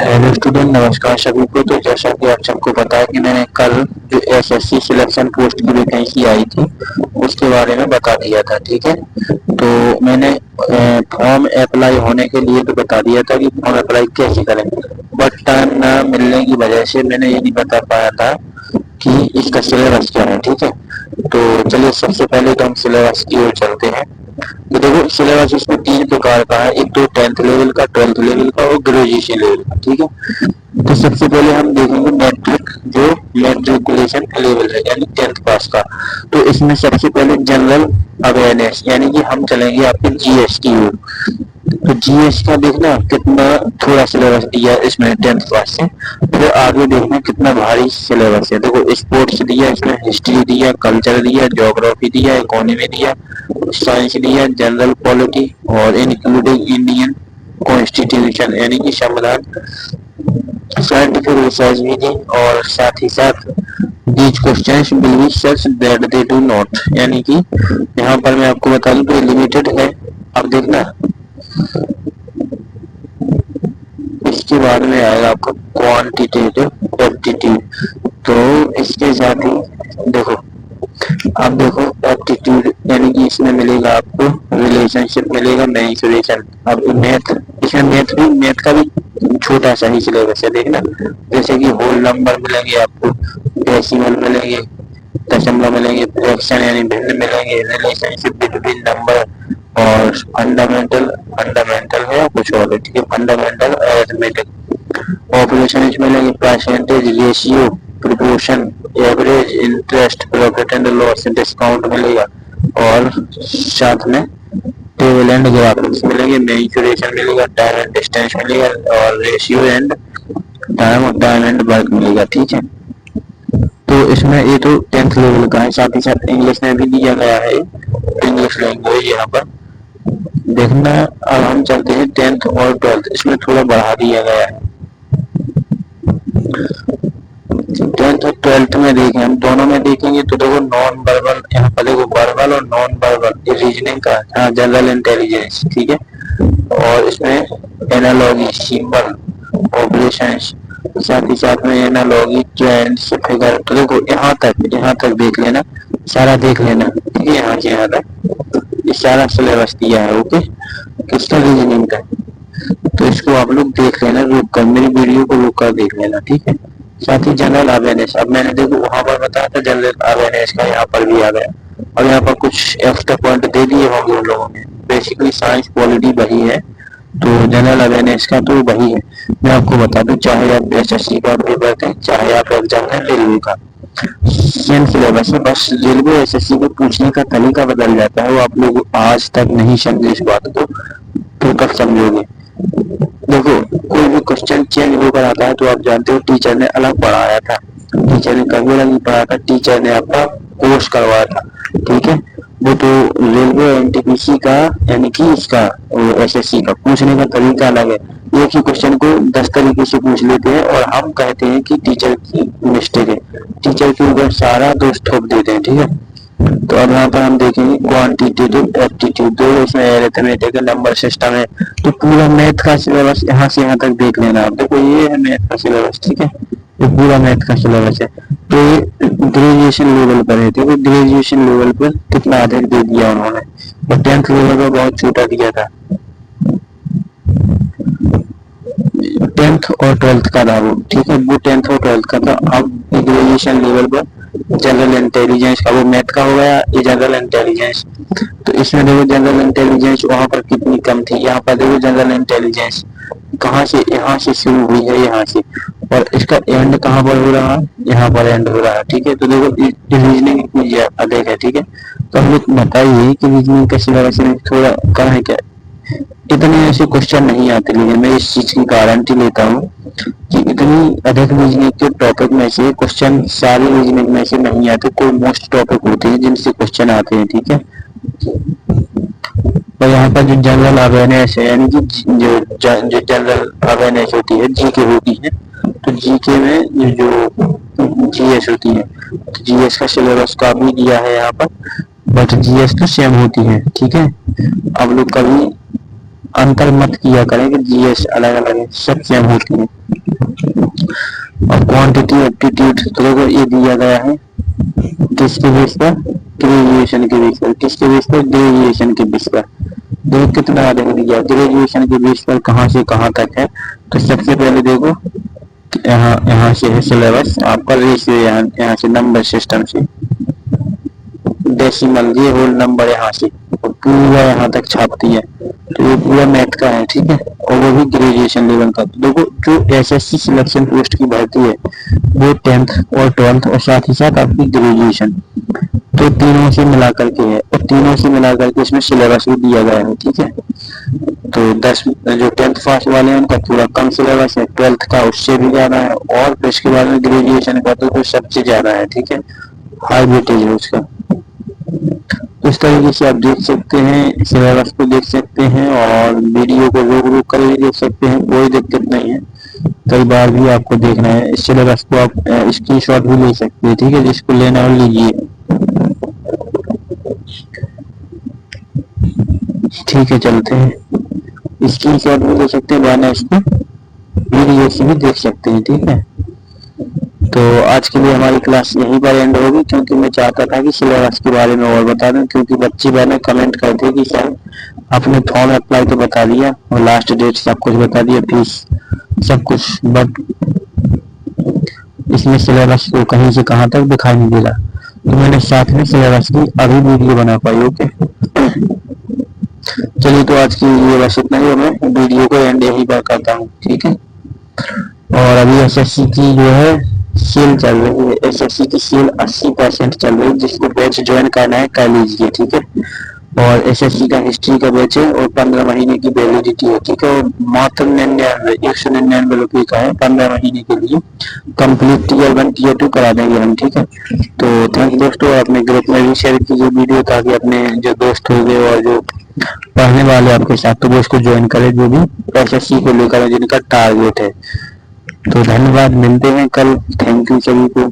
Hello student, नमस्कार सभी को। तो जैसा कि आप सबको पता है कि मैंने कल जो एसएससी सिलेक्शन पोस्ट की वैकेंसी आई थी उसके बारे में बता दिया था। ठीक है, तो मैंने फॉर्म अप्लाई होने के लिए तो बता दिया था कि फॉर्म अप्लाई कैसे करें, बट टाइम ना मिलने की वजह से मैंने ये नहीं बता पाया था कि इसका सिलेबस क्या है। ठीक है, तो चलिए सबसे पहले तो हम सिलेबस की ओर चलते हैं। तो देखो, सिलेबस इसमें 3 प्रकार का है। एक तो 10th लेवल का, 12th लेवल का और ग्रेजुएशन लेवल का। ठीक है, तो सबसे पहले हम देखेंगे मैट्रिक, जो मैट्रिकुलेशन लेवल है यानी 10th पास का। तो इसमें सबसे पहले जनरल अवेयरनेस यानी कि हम चलेंगे आपके जीएस की ओर। तो जीएस का देखना कितना थोड़ा सिलेबस दिया है इसमें 10th पास से। फिर आगे देखना कितना भारी सिलेबस है। देखो, स्पोर्ट्स दिया, इसमें हिस्ट्री दिया, कल्चर दिया, ज्योग्राफी दिया, इकोनॉमी दिया, साइंस दिया, जनरल पॉलिटी और इंक्लूडिंग इंडियन कॉन्स्टिट्यूशन यानी कि संविधान, साइंटिफिक रिसर्च भी दी। और साथ ही साथ these questions will be such that they do not, यानी कि यहाँ पर मैं आपको बता दूं तो लिमिटेड है। अब देखना इसके बाद में आएगा आपका क्वांटिटेटिव एप्टीट्यूड। तो इसके साथ ही देखो, अब देखो एप्टीट्यूड यानी कि इसमें मिलेगा आपको रिलेशनशिप मिलेगा, मेंसुरेशन। अब मैथ, इसमें मैथ का भी छोटा सा ही सिलेबस है। देखना, जैसे कि होल नंबर मिलेंगे आपको, डेसिमल मिलेंगे, दशमलव मिलेंगे, फ्रैक्शन यानी भिन्न मिलेंगे, रिलेशनशिप बिटवीन नंबर और फंडामेंटल, फंडामेंटल है कुछ और है। ठीक है, फंडामेंटल अरिथमेटिक, पॉपुलेशन इसमें मिलेंगे, percentage, ratio, proportion, average, interest, profit and loss, discount मिलेगा। और साथ में टेबल एंड ग्राफिक्स मिलेंगे, मेंसुरेशन मिलेगा, टाइम एंड डिस्टेंस मिलेगा और ratio and time and work मिलेगा। ठीक है, तो इसमें ये तो 10th लेवल का है। साथ ही साथ इंग्लिश में भी दिया गया है, इंग्लिश लैंग्वेज यहाँ पर देखना। अब हम चलते हैं 10th और 12th, इसमें थोड़ा बढ़ा दिया गया है। 10th और 12th में देखें, हम दोनों में देखेंगे तो देखो नॉन वर्बल, यहाँ पर देखो वर्बल और नॉन वर्बल रीजनिंग का, हाँ जनरल इंटेलिजेंस। ठीक है, और इसमें एनालॉजी, सिंबल, ऑपरेशंस, साथ ही साथ में एनालॉजी, ट्रेंड्स, फिगर। तो देखो यहाँ तक देख लेना, सारा देख लेना। ठीक है, यहाँ से यहाँ तक ये सारा सिलेबस दिया है। ओके, किसका, रीजनिंग का। तो इसको आप लोग देख लेना, रुक कर मेरी वीडियो को रुक कर देख लेना। ठीक है, साथ ही जनरल अवेयरनेस, अब मैंने देखो वहां पर बताया था जनरल अवेयरनेस का, यहाँ पर भी आ गया। और यहाँ पर कुछ एक्स्ट्रा पॉइंट दे दिए होंगे उन लोगों ने। बेसिकली साइंस पॉलिटी वही है, तो जनरल अवेयरनेस का तो वही है। मैं आपको बता दूं, चाहे आप एसएससी का पेपर दें, चाहे आप एग्जाम दें रेलवे का, सेम सिलेबस है। बस रेलवे एसएससी को पूछने का तरीका बदल जाता है। वो आप लोग आज तक नहीं समझे इस बात को, तो कब समझोगे। देखो, कोई भी क्वेश्चन चेंज होकर आता है तो आप जानते हो टीचर ने अलग पढ़ाया था, टीचर ने कभी अलग नहीं पढ़ाया था, टीचर ने आपका कोर्स करवाया था। ठीक है, वो तो रेलवे एनटीपीसी का यानी कि इसका एसएससी का पूछने का तरीका अलग है। एक ही क्वेश्चन को 10 तरीके से पूछ लेते हैं और हम कहते हैं कि टीचर की मिस्टेक है, टीचर के ऊपर सारा दोष थोप देते हैं। ठीक है, तो अब यहाँ पर हम देखेंगे क्वांटिटेटिव एप्टीट्यूड, तो इसमें अरिथमेटिक नंबर सिस्टम है। तो पूरा मैथ का सिलेबस यहाँ से यहाँ तक देख लेना आप। देखो, ये है मैथ का सिलेबस। ठीक है, ये पूरा मैथ का सिलेबस है। तो ये ग्रेजुएशन लेवल पर है। देखो ग्रेजुएशन लेवल पर कितना अधिक दे दिया उन्होंने, और 10th लेवल पर बहुत छोटा दिया था। 10th और 12th का था वो। ठीक है, वो 10th और 12th का था। अब ग्रेजुएशन लेवल पर जनरल इंटेलिजेंस का, वो मैथ का हो गया, ये जनरल इंटेलिजेंस। तो इसमें देखो जनरल इंटेलिजेंस वहां पर कितनी कम थी, यहाँ पर देखो जनरल इंटेलिजेंस कहाँ से, यहाँ से शुरू हुई है, यहाँ से, और इसका एंड कहाँ पर हो रहा है, यहाँ पर एंड हो रहा है। ठीक है, तो देखो रीजनिंग इतनी अधिक है। ठीक है, तो हम लोग बताइए कि रीजनिंग का सिलेबस थोड़ा कम है क्या। इतने ऐसे क्वेश्चन नहीं आते, लेकिन मैं इस चीज की गारंटी लेता हूँ कि इतनी अधिक रीजनिंग के टॉपिक में से क्वेश्चन सारे रीजनिंग में से नहीं आते। कोई मोस्ट टॉपिक होते हैं जिनसे क्वेश्चन आते हैं। ठीक है, और यहाँ पर जो जनरल अवेयरनेस है यानी कि जो जनरल अवेयरनेस होती है, जीके होती है, तो जीके में जो जीएस होती है, तो जीएस का सिलेबस का भी दिया है यहाँ पर, बट जीएस तो सेम होती है। ठीक है, अब लोग कभी अंतर मत किया करें कि जीएस अलग अलग है, सब सेम होती है। और क्वांटिटी एप्टीट्यूड तो देखो ये दिया गया है किसके बेस पर, ग्रेजुएशन के बेस पर, किसके बेस पर, ग्रेजुएशन के बेस पर। देखो कितना देखो दिया ग्रेजुएशन के बेस पर कहाँ से कहाँ तक है। तो सबसे पहले देखो यहाँ यहाँ से है सिलेबस आपका, रेशियो यहाँ से नंबर सिस्टम से, डेसिमल ये होल नंबर यहाँ से पूरा यहाँ तक छापती है। तो ये पूरा मैथ का है, ठीक है, और वो भी ग्रेजुएशन लेवल का। तो देखो जो एसएससी सिलेक्शन पोस्ट की भर्ती है वो 10th और 12th और साथ ही साथ आपकी ग्रेजुएशन, तो तीनों से मिला करके है, और तीनों से मिला करके इसमें सिलेबस भी दिया गया है, ठीक है। तो 10 जो 10th पास वाले हैं उनका थोड़ा कम सिलेबस है, 12th का उससे भी ज्यादा है, और फिर इसके बाद में ग्रेजुएशन का तो सबसे ज्यादा है, ठीक है, हाई वेटेज है उसका। इस तरीके से आप देख सकते हैं, सिलेबस को देख सकते हैं और वीडियो को रोक रोक कर भी देख सकते हैं, कोई दिक्कत नहीं है। कई बार भी आपको देखना है इस सिलेबस को, आप स्क्रीनशॉट भी ले सकते हैं, ठीक है, जिसको लेना हो लीजिए। ठीक है, चलते हैं, स्क्रीनशॉट भी ले सकते हैं, वरना इसको वीडियो से भी देख सकते हैं, ठीक है। तो आज के लिए हमारी क्लास यहीं पर एंड होगी, क्योंकि मैं चाहता था कि सिलेबस के बारे में और बता दूं, क्योंकि बच्चे मैंने कमेंट करते कि सर आपने फॉर्म अप्लाई तो बता दिया और लास्ट डेट सब कुछ बता दिया, फीस सब कुछ, बट इसमें सिलेबस को कहीं से कहां तक दिखाई नहीं दे रहा। तो मैंने साथ में सिलेबस की अभी वीडियो बना पाई। ओके, चलिए, तो आज की ये बस इतना ही, मैं वीडियो को एंड यहीं पर करता हूँ, ठीक है। और अभी एसएससी की जो है सेल चल रही है, एसएससी की सेल 80% चल रही है, जिसको बैच ज्वाइन करना है कर लीजिए, ठीक है। और एसएससी का हिस्ट्री का बैच है और 15 महीने की वैलिडिटी है, ठीक है, और मात्र 199 रुपये का है 15 महीने के लिए। कंप्लीट टीयर 1 टीयर 2 करा देंगे हम, ठीक है। तो थैंक दोस्तों, अपने ग्रुप में भी शेयर कीजिए वीडियो, ताकि अपने जो दोस्त हो गए और जो पढ़ने वाले आपके साथ, तो वो इसको ज्वाइन करें, जो भी एसएससी को लेकर जिनका टारगेट है। तो धन्यवाद, मिलते हैं कल, थैंक यू सभी को।